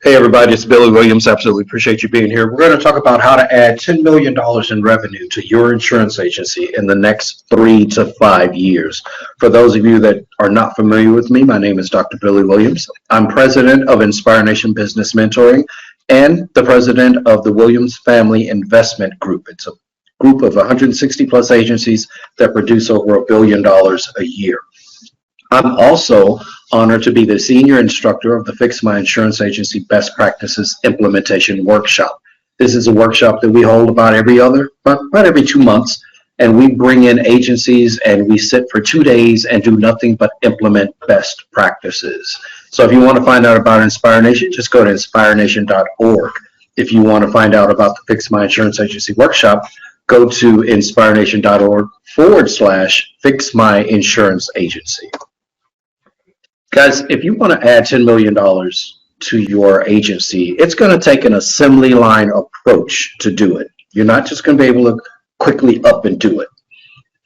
Hey everybody, it's Billy Williams. Absolutely appreciate you being here. We're going to talk about how to add $10 million in revenue to your insurance agency in the next 3 to 5 years. For those of you that are not familiar with me, my name is Dr. Billy Williams. I'm president of Inspire Nation Business Mentoring and the president of the Williams Family Investment Group. It's a group of 160 plus agencies that produce over $1 billion a year. I'm also honored to be the senior instructor of the Fix My Insurance Agency Best Practices Implementation Workshop. This is a workshop that we hold about every 2 months, and we bring in agencies and we sit for 2 days and do nothing but implement best practices. So if you want to find out about Inspire Nation, just go to inspirenation.org. If you want to find out about the Fix My Insurance Agency Workshop, go to inspirenation.org/Fix My Insurance Agency. Guys, if you want to add $10 million to your agency, it's going to take an assembly line approach to do it. You're not just going to be able to quickly up and do it.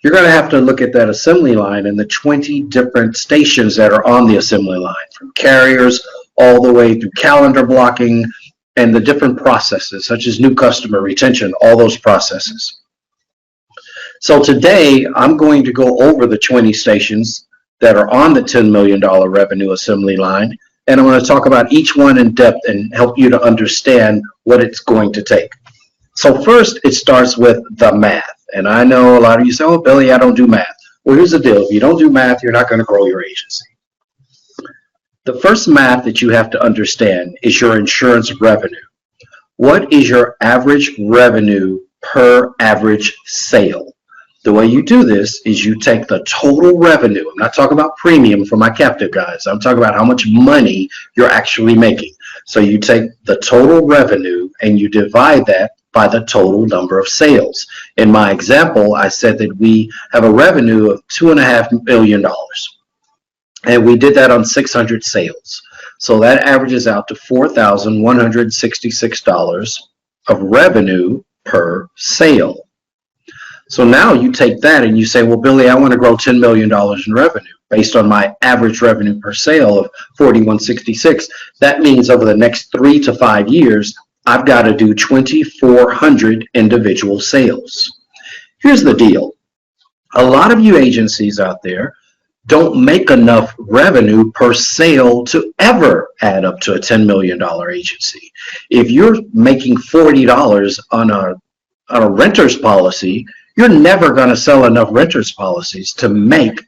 You're going to have to look at that assembly line and the 20 different stations that are on the assembly line, from carriers all the way through calendar blocking and the different processes, such as new customer retention, all those processes. So today, I'm going to go over the 20 stations that are on the $10 million revenue assembly line, and I'm going to talk about each one in depth and help you to understand what it's going to take. So first, it starts with the math, and I know a lot of you say, oh, Billy, I don't do math. Well, here's the deal. If you don't do math, you're not going to grow your agency. The first math that you have to understand is your insurance revenue. What is your average revenue per average sale? The way you do this is you take the total revenue. I'm not talking about premium for my captive guys. I'm talking about how much money you're actually making. So you take the total revenue and you divide that by the total number of sales. In my example, I said that we have a revenue of $2.5 million. And we did that on 600 sales. So that averages out to $4,166 of revenue per sale. So now you take that and you say, well, Billy, I want to grow $10 million in revenue based on my average revenue per sale of $4,166. That means over the next 3 to 5 years, I've got to do 2,400 individual sales. Here's the deal. A lot of you agencies out there don't make enough revenue per sale to ever add up to a $10 million agency. If you're making $40 on a renter's policy, you're never going to sell enough renters policies to make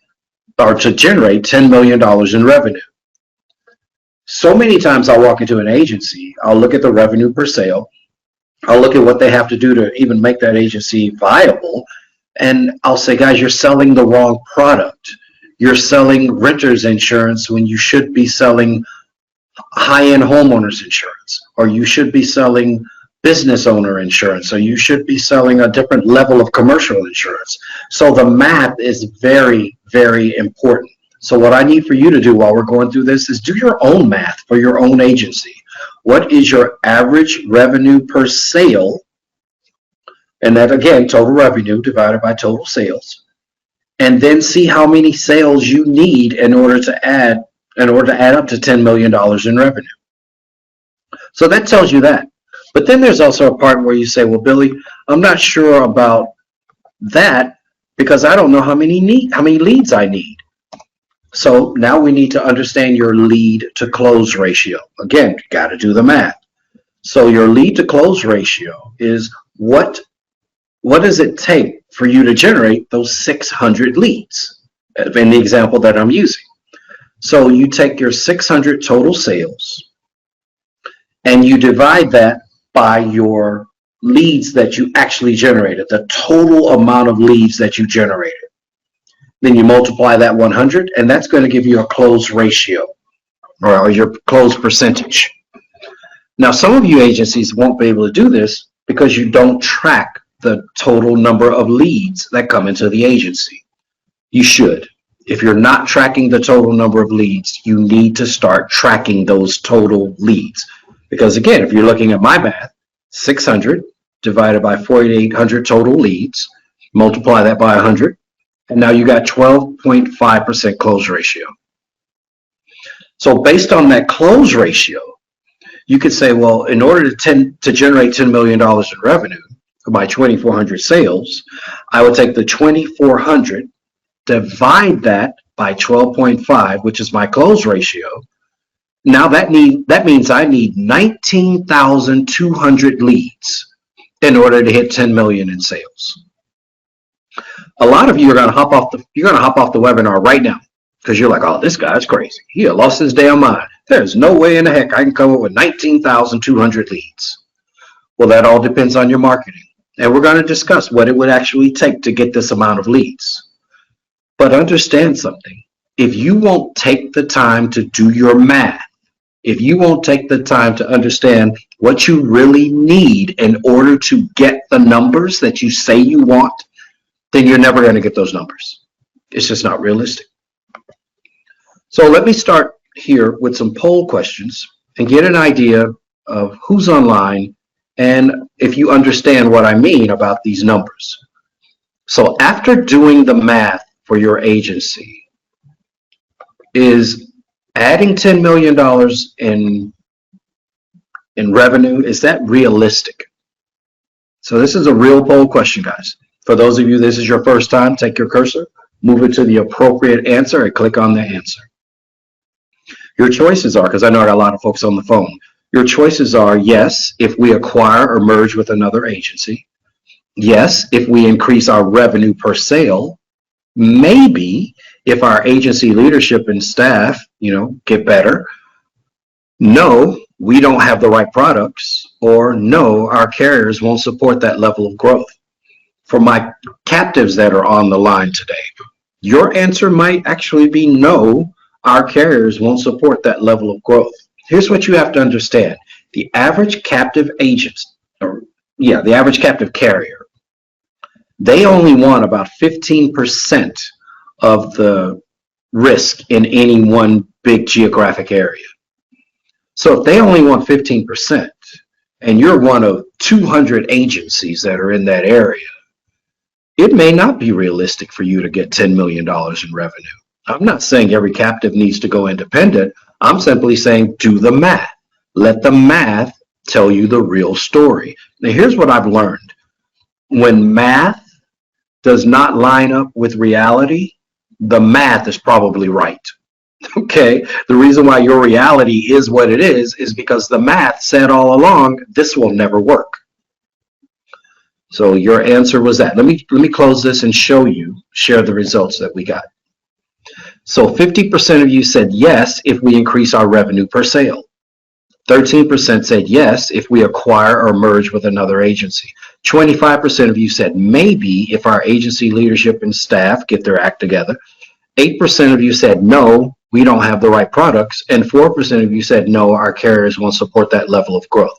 or to generate $10 million in revenue. So many times I'll walk into an agency, I'll look at the revenue per sale, I'll look at what they have to do to even make that agency viable, and I'll say, guys, you're selling the wrong product. You're selling renters insurance when you should be selling high-end homeowners insurance, or you should be selling business owner insurance, so you should be selling a different level of commercial insurance. So the math is very, very important. So what I need for you to do while we're going through this is do your own math for your own agency. What is your average revenue per sale? And that, again, total revenue divided by total sales. And then see how many sales you need in order to add up to $10 million in revenue. So that tells you that. But then there's also a part where you say, well, Billy, I'm not sure about that because I don't know how many leads I need. So now we need to understand your lead to close ratio. Again, you got to do the math. So your lead to close ratio is what does it take for you to generate those 600 leads in the example that I'm using. So you take your 600 total sales and you divide that by your leads that you actually generated, the total amount of leads that you generated. Then you multiply that 100, and that's going to give you a close ratio or your close percentage. Now, some of you agencies won't be able to do this because you don't track the total number of leads that come into the agency. You should. If you're not tracking the total number of leads, you need to start tracking those total leads. Because again, if you're looking at my math, 600 divided by 4,800 total leads, multiply that by 100, and now you got 12.5% close ratio. So based on that close ratio, You could say, well, in order to generate $10 million in revenue by 2,400 sales, I would take the 2,400, divide that by 12.5, which is my close ratio. Now that means I need 19,200 leads in order to hit 10 million in sales. A lot of you are going to hop off the webinar right now because you're like, oh, this guy's crazy. He lost his damn mind. There's no way in the heck I can come up with 19,200 leads. Well, that all depends on your marketing. And we're going to discuss what it would actually take to get this amount of leads. But understand something. If you won't take the time to do your math, if you won't take the time to understand what you really need in order to get the numbers that you say you want, then you're never going to get those numbers. It's just not realistic. So let me start here with some poll questions and get an idea of who's online and if you understand what I mean about these numbers. So after doing the math for your agency, is adding $10 million in revenue, is that realistic? So this is a real poll question, guys. For those of you, this is your first time, take your cursor, move it to the appropriate answer, and click on the answer. Your choices are, because I know I got a lot of folks on the phone, your choices are yes, if we acquire or merge with another agency. Yes, if we increase our revenue per sale. Maybe if our agency leadership and staff, get better. No, we don't have the right products, or no, our carriers won't support that level of growth. For my captives that are on the line today, your answer might actually be no, our carriers won't support that level of growth. Here's what you have to understand. The average captive agent, the average captive carrier, they only want about 15% of the risk in any one big geographic area. So if they only want 15% and you're one of 200 agencies that are in that area, it may not be realistic for you to get $10 million in revenue. I'm not saying every captive needs to go independent. I'm simply saying do the math. Let the math tell you the real story. Now here's what I've learned. When math does not line up with reality, the math is probably right. Okay, the reason why your reality is what it is because the math said all along, this will never work. So your answer was that. Let me close this and share the results that we got. So 50% of you said yes if we increase our revenue per sale. 13% said yes if we acquire or merge with another agency. 25% of you said maybe if our agency leadership and staff get their act together. 8% of you said no, we don't have the right products. And 4% of you said no, our carriers won't support that level of growth.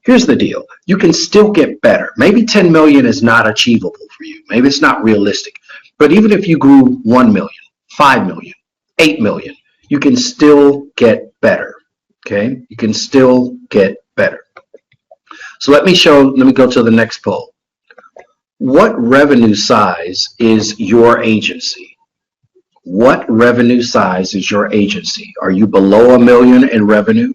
Here's the deal. You can still get better. Maybe 10 million is not achievable for you. Maybe it's not realistic. But even if you grew 1 million, 5 million, 8 million, you can still get better. Okay? You can still get better. So let me go to the next poll. What revenue size is your agency? What revenue size is your agency? Are you below $1 million in revenue?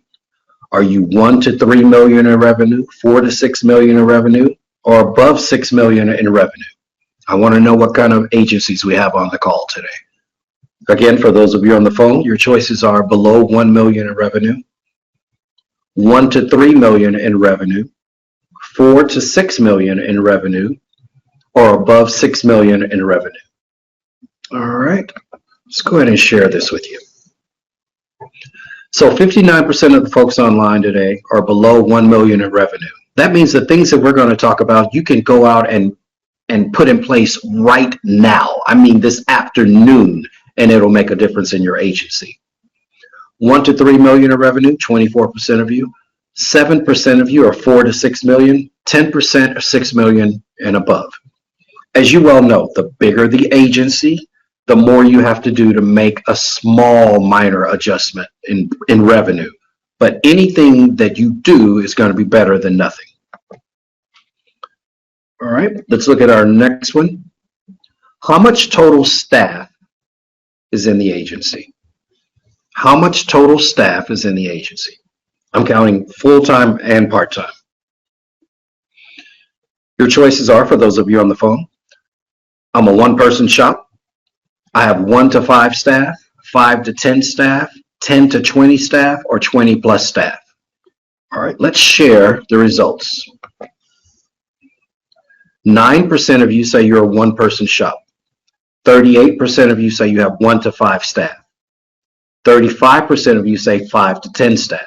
Are you 1 to 3 million in revenue, 4 to 6 million in revenue, or above 6 million in revenue? I want to know what kind of agencies we have on the call today. Again, for those of you on the phone, your choices are below 1 million in revenue, 1 to 3 million in revenue, 4 to 6 million in revenue, or above 6 million in revenue. All right, let's go ahead and share this with you. So 59% of the folks online today are below 1 million in revenue. That means the things that we're going to talk about, you can go out and put in place right now. I mean, this afternoon, and it'll make a difference in your agency. 1 to 3 million in revenue, 24% of you. 7% of you are 4 to 6 million. 10% are 6 million and above. As you well know, the bigger the agency, the more you have to do to make a small minor adjustment in revenue. But anything that you do is going to be better than nothing. All right, let's look at our next one. How much total staff is in the agency? How much total staff is in the agency? I'm counting full-time and part-time. Your choices are, for those of you on the phone, I'm a one-person shop. I have 1 to 5 staff, 5 to 10 staff, 10 to 20 staff, or 20 plus staff. All right, let's share the results. 9% of you say you're a one-person shop. 38% of you say you have 1 to 5 staff. 35% of you say 5 to 10 staff.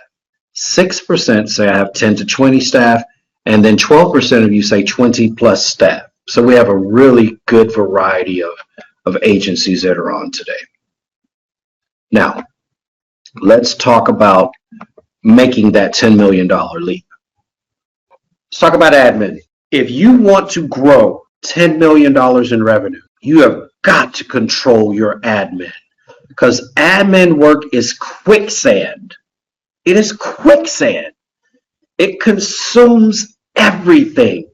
6% say I have 10 to 20 staff, and then 12% of you say 20 plus staff. So we have a really good variety of agencies that are on today. Now, let's talk about making that $10 million leap. Let's talk about admin. If you want to grow $10 million in revenue, you have got to control your admin, because admin work is quicksand. It is quicksand. It consumes everything.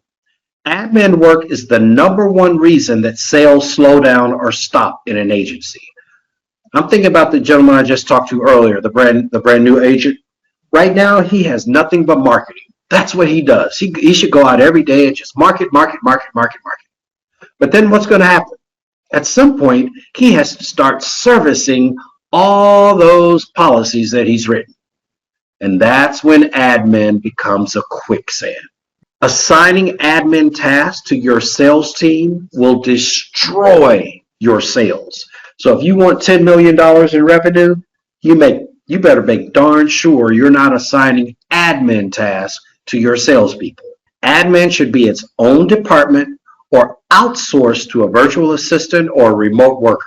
Admin work is the #1 reason that sales slow down or stop in an agency. I'm thinking about the gentleman I just talked to earlier, the brand new agent. Right now, he has nothing but marketing. That's what he does. He should go out every day and just market. But then what's going to happen? At some point, he has to start servicing all those policies that he's written. And that's when admin becomes a quicksand. Assigning admin tasks to your sales team will destroy your sales. So if you want $10 million in revenue, you better make darn sure you're not assigning admin tasks to your salespeople. Admin should be its own department or outsourced to a virtual assistant or a remote worker.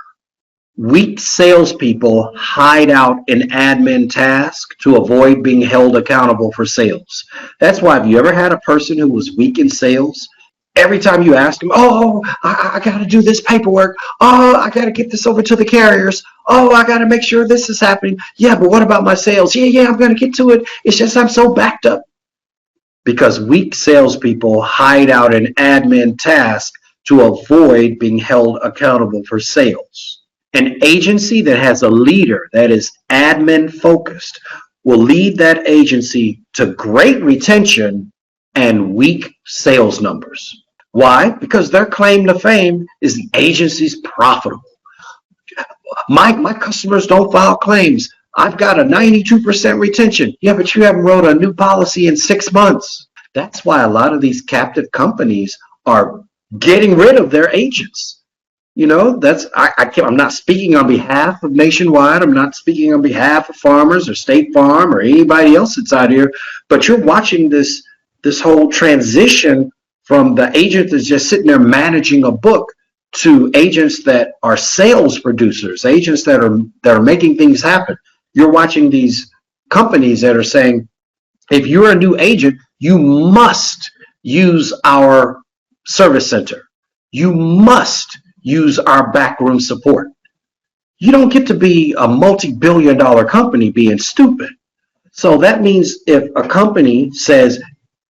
Weak salespeople hide out in admin tasks to avoid being held accountable for sales. That's why, have you ever had a person who was weak in sales? Every time you ask them, oh, I got to do this paperwork. Oh, I got to get this over to the carriers. Oh, I got to make sure this is happening. Yeah, but what about my sales? Yeah, I'm going to get to it. It's just I'm so backed up. Because weak salespeople hide out in admin tasks to avoid being held accountable for sales. An agency that has a leader that is admin focused will lead that agency to great retention and weak sales numbers. Why? Because their claim to fame is the agency's profitable. My customers don't file claims. I've got a 92% retention. Yeah, but you haven't wrote a new policy in 6 months. That's why a lot of these captive companies are getting rid of their agents. You know, I'm not speaking on behalf of Nationwide. I'm not speaking on behalf of Farmers or State Farm or anybody else that's out here. But you're watching this whole transition from the agent that's just sitting there managing a book to agents that are sales producers, agents that are making things happen. You're watching these companies that are saying, if you're a new agent, you must use our service center. You must use our backroom support. You don't get to be a multi-billion-dollar company being stupid. So that means if a company says,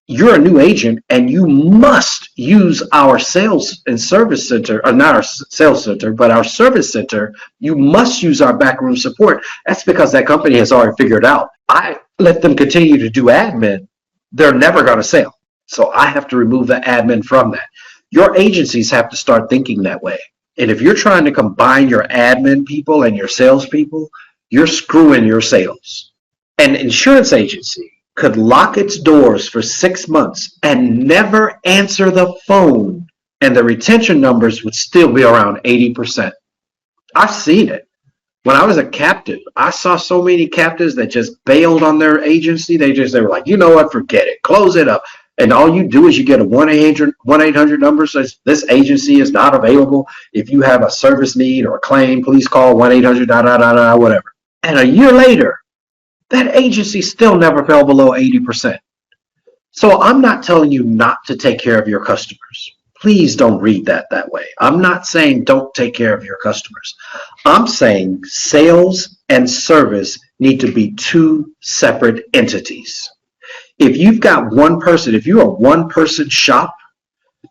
you're a new agent and you must use our sales and service center, or not our sales center, but our service center, you must use our backroom support. That's because that company has already figured out, I let them continue to do admin, they're never going to sell. So I have to remove the admin from that. Your agencies have to start thinking that way. And if you're trying to combine your admin people and your sales people, you're screwing your sales. An insurance agency could lock its doors for 6 months and never answer the phone, and the retention numbers would still be around 80%. I've seen it. When I was a captive, I saw so many captives that just bailed on their agency. They were like, you know what, forget it, close it up. And all you do is you get a 1-800 number says this agency is not available. If you have a service need or a claim, please call 1-800 whatever. And a year later, that agency still never fell below 80%. So I'm not telling you not to take care of your customers. Please don't read that way. I'm not saying don't take care of your customers. I'm saying sales and service need to be 2 separate entities. If you've got one person, if you're a one-person shop,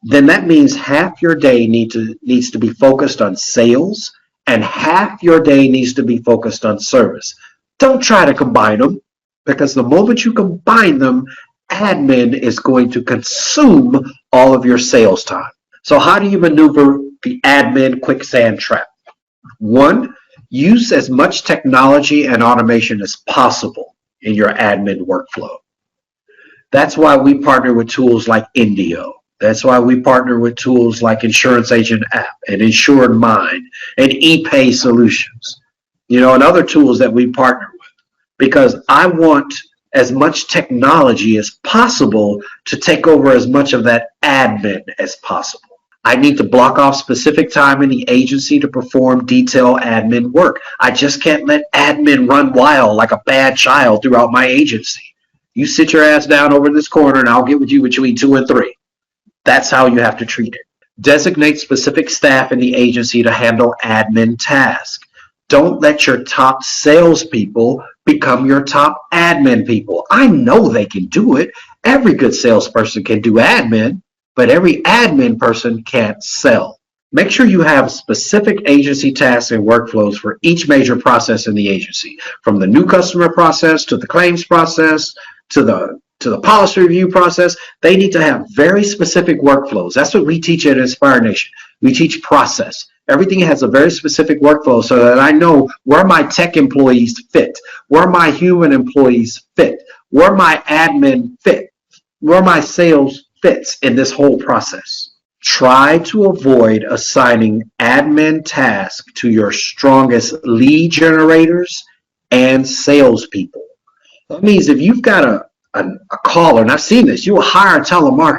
then that means half your day needs to be focused on sales and half your day needs to be focused on service. Don't try to combine them. because the moment you combine them, admin is going to consume all of your sales time. So how do you maneuver the admin quicksand trap? One, use as much technology and automation as possible in your admin workflow. That's why we partner with tools like Indio. That's why we partner with tools like Insurance Agent App and Insured Mind and ePay Solutions, and other tools that we partner with, because I want as much technology as possible to take over as much of that admin as possible. I need to block off specific time in the agency to perform detailed admin work. I just can't let admin run wild like a bad child throughout my agency. You sit your ass down over in this corner and I'll get with you between 2 and 3. That's how you have to treat it. Designate specific staff in the agency to handle admin tasks. Don't let your top salespeople become your top admin people. I know they can do it. Every good salesperson can do admin, but every admin person can't sell. Make sure you have specific agency tasks and workflows for each major process in the agency, from the new customer process to the claims process to the policy review process. They need to have very specific workflows. That's what we teach at Inspire Nation. We teach process. Everything has a very specific workflow so that I know where my tech employees fit, where my human employees fit, where my admin fit, where my sales fits in this whole process. Try to avoid assigning admin tasks to your strongest lead generators and salespeople. That means if you've got a caller, and I've seen this, you will hire a telemarketer,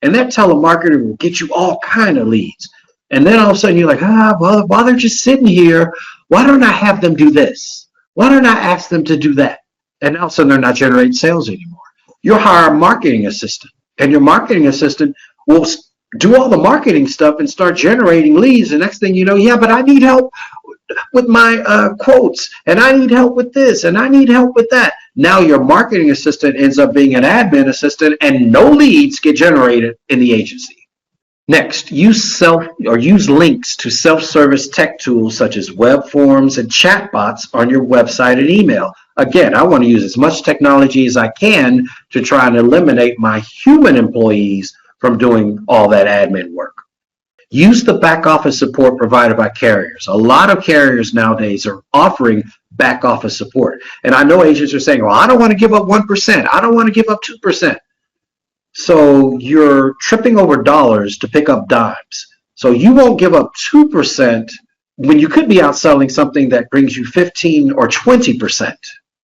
and that telemarketer will get you all kind of leads. And then all of a sudden you're like, well, while they're just sitting here, why don't I have them do this? Why don't I ask them to do that? And all of a sudden they're not generating sales anymore. You'll hire a marketing assistant, and your marketing assistant will do all the marketing stuff and start generating leads. The next thing you know, yeah, but I need help with my quotes, and I need help with this, and I need help with that. Now your marketing assistant ends up being an admin assistant, and no leads get generated in the agency. Next, use links to self-service tech tools such as web forms and chatbots on your website and email. Again, I want to use as much technology as I can to try and eliminate my human employees from doing all that admin work. Use the back office support provided by carriers. A lot of carriers nowadays are offering back office support. And I know agents are saying, well, I don't want to give up 1%. I don't want to give up 2%. So you're tripping over dollars to pick up dimes. So you won't give up 2% when you could be outselling something that brings you 15 or 20%.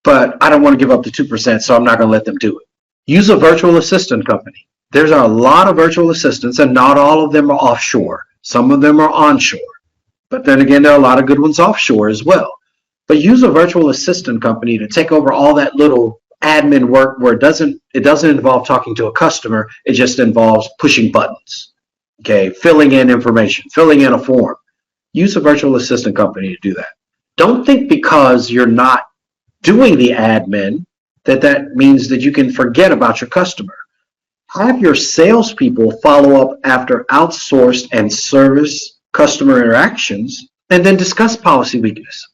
But I don't want to give up the 2%, so I'm not going to let them do it. Use a virtual assistant company. There's a lot of virtual assistants, and not all of them are offshore. Some of them are onshore. But then again, there are a lot of good ones offshore as well. But use a virtual assistant company to take over all that little admin work where it doesn't involve talking to a customer. It just involves pushing buttons, okay, filling in information, filling in a form. Use a virtual assistant company to do that. Don't think because you're not doing the admin that means that you can forget about your customer. Have your salespeople follow up after outsourced and service customer interactions, and then discuss policy weakness.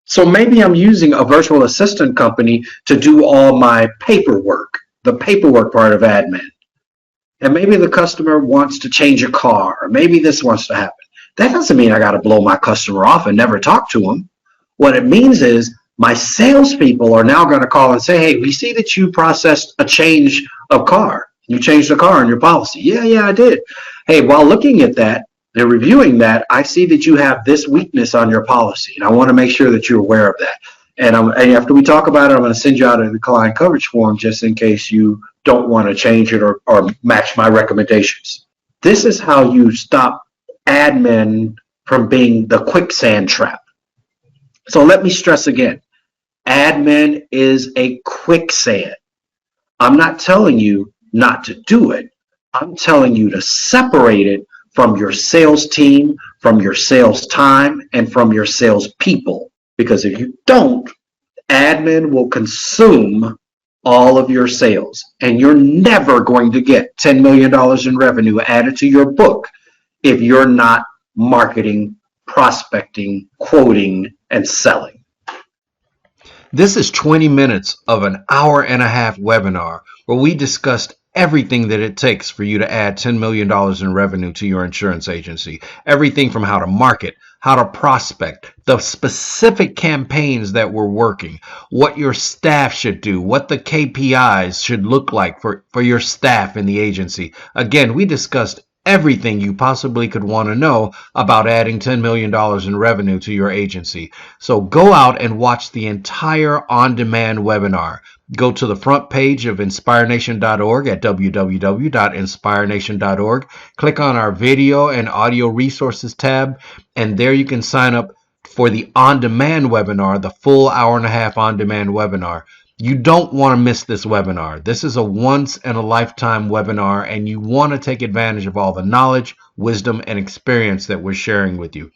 So maybe I'm using a virtual assistant company to do all my paperwork, the paperwork part of admin. And maybe the customer wants to change a car, or maybe this wants to happen. That doesn't mean I got to blow my customer off and never talk to them. What it means is my salespeople are now going to call and say, hey, we see that you processed a change of car. You changed the car in your policy. Yeah, I did. Hey, while looking at that and reviewing that, I see that you have this weakness on your policy, and I want to make sure that you're aware of that. And after we talk about it, I'm going to send you out a client coverage form just in case you don't want to change it or match my recommendations. This is how you stop admin from being the quicksand trap. So let me stress again, admin is a quicksand. I'm not telling you not to do it. I'm telling you to separate it from your sales team, from your sales time, and from your sales people. Because if you don't, admin will consume all of your sales, and you're never going to get $10 million in revenue added to your book if you're not marketing, prospecting, quoting, and selling. This is 20 minutes of an hour-and-a-half webinar where we discussed everything that it takes for you to add $10 million in revenue to your insurance agency. Everything from how to market, how to prospect, the specific campaigns that we're working, what your staff should do, what the KPIs should look like for your staff in the agency. Again, we discussed everything you possibly could want to know about adding $10 million in revenue to your agency. So go out and watch the entire on-demand webinar. Go to the front page of inspirenation.org at www.inspirenation.org. Click on our video and audio resources tab, and there you can sign up for the on-demand webinar, the full hour-and-a-half on-demand webinar. You don't want to miss this webinar. This is a once-in-a-lifetime webinar, and you want to take advantage of all the knowledge, wisdom, and experience that we're sharing with you.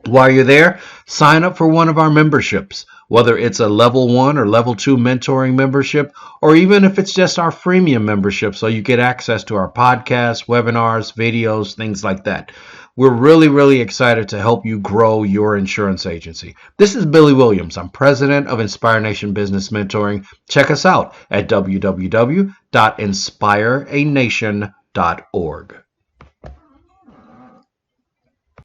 While you're there, sign up for one of our memberships, whether it's a level 1 or level 2 mentoring membership, or even if it's just our freemium membership, so you get access to our podcasts, webinars, videos, things like that. We're really, really excited to help you grow your insurance agency. This is Billy Williams. I'm president of Inspire Nation Business Mentoring. Check us out at www.inspireanation.org.